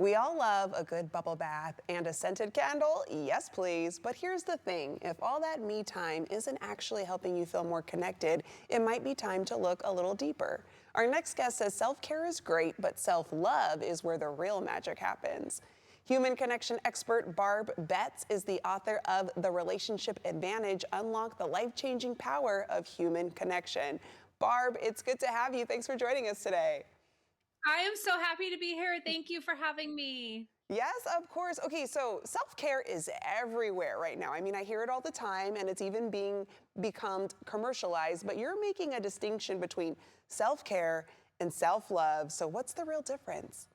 We all love a good bubble bath and a scented candle, yes please. But here's the thing, if all that me time isn't actually helping you feel more connected, it might be time to look a little deeper. Our next guest says self-care is great, but self-love is where the real magic happens. Human connection expert Barb Betts is the author of The Relationship Advantage: Unlock the Life-Changing Power of Human Connection. Barb, it's good to have you. Thanks for joining us today. I am so happy to be here. Thank you for having me. Yes, of course. Okay, so self-care is everywhere right now. I mean, I hear it all the time and it's even become commercialized, but you're making a distinction between self-care and self-love. So what's the real difference?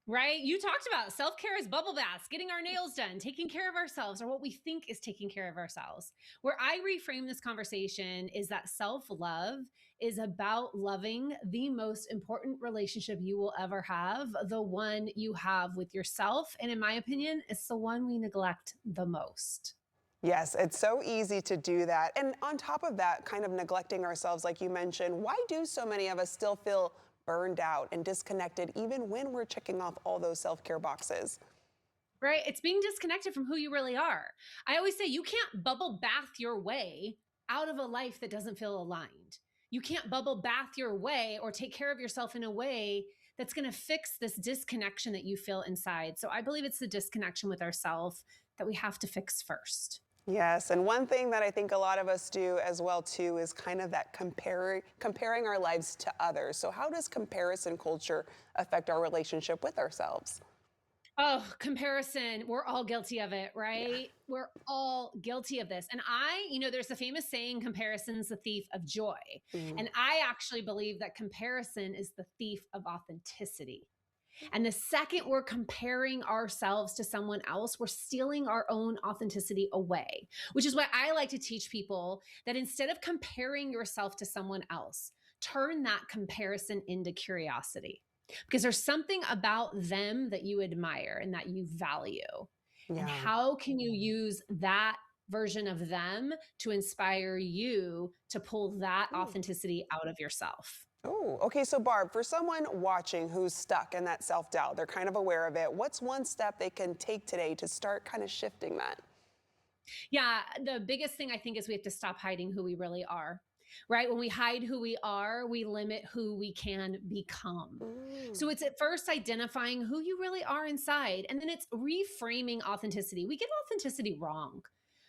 Right? You talked about self-care is bubble baths, getting our nails done, taking care of ourselves, or what we think is taking care of ourselves. Where I reframe this conversation is that self-love is about loving the most important relationship you will ever have, the one you have with yourself. And in my opinion, it's the one we neglect the most. Yes, it's so easy to do that. And on top of that, kind of neglecting ourselves, like you mentioned, why do so many of us still feel burned out and disconnected even when we're checking off all those self-care boxes? Right? It's being disconnected from who you really are. I always say you can't bubble bath your way out of a life that doesn't feel aligned. You can't bubble bath your way or take care of yourself in a way that's going to fix this disconnection that you feel inside. So I believe it's the disconnection with ourselves that we have to fix first. Yes, and one thing that I think a lot of us do as well too is kind of that comparing our lives to others. So how does comparison culture affect our relationship with ourselves? Oh, comparison. We're all guilty of it, Yeah. right? We're all guilty of this. And there's a famous saying, comparison's the thief of joy. Mm. And I actually believe that comparison is the thief of authenticity. And the second we're comparing ourselves to someone else, we're stealing our own authenticity away, which is why I like to teach people that instead of comparing yourself to someone else, turn that comparison into curiosity. Because there's something about them that you admire and that you value. And Yeah. how can you use that version of them to inspire you to pull that authenticity out of yourself? Oh, okay. So, Barb, for someone watching who's stuck in that self doubt, they're kind of aware of it. What's one step they can take today to start kind of shifting that? Yeah, the biggest thing I think is we have to stop hiding who we really are. Right? When we hide who we are, we limit who we can become. So Mm. it's at first identifying who you really are inside, and then it's reframing authenticity. We get authenticity wrong.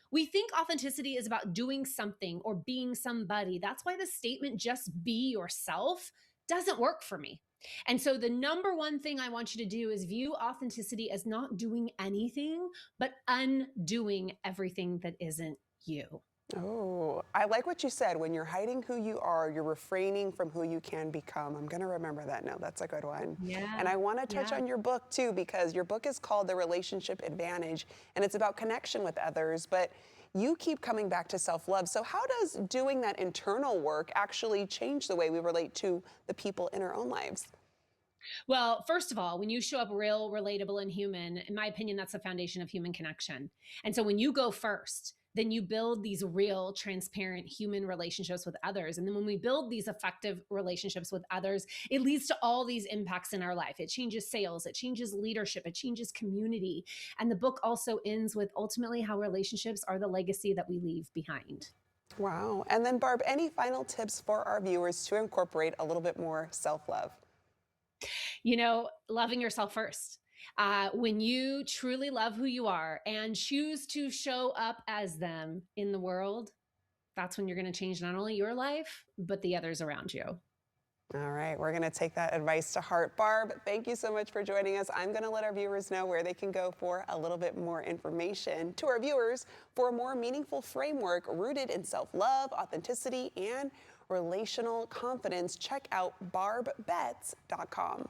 We think authenticity is about doing something or being somebody. That's why the statement, just be yourself, doesn't work for me. And so, the number one thing I want you to do is view authenticity as not doing anything, but undoing everything that isn't you. Oh, I like what you said. When you're hiding who you are, you're refraining from who you can become. I'm going to remember that now. That's a good one. And Yeah. I want to touch Yeah. on your book too, because your book is called The Relationship Advantage and it's about connection with others. But you keep coming back to self love. So, how does doing that internal work actually change the way we relate to the people in our own lives? Well, first of all, when you show up real, relatable, and human, in my opinion, that's the foundation of human connection. And so when you go first, then you build these real, transparent human relationships with others. And then when we build these effective relationships with others, it leads to all these impacts in our life. It changes sales, it changes leadership, it changes community. And the book also ends with ultimately how relationships are the legacy that we leave behind. Wow. And then, Barb, any final tips for our viewers to incorporate a little bit more self love? Loving yourself first. When you truly love who you are and choose to show up as them in the world, that's when you're going to change not only your life, but the others around you. All right, we're going to take that advice to heart. Barb, thank you so much for joining us. I'm going to let our viewers know where they can go for a little bit more information. To our viewers, for a more meaningful framework rooted in self-love, authenticity, and relational confidence, check out barbbetts.com.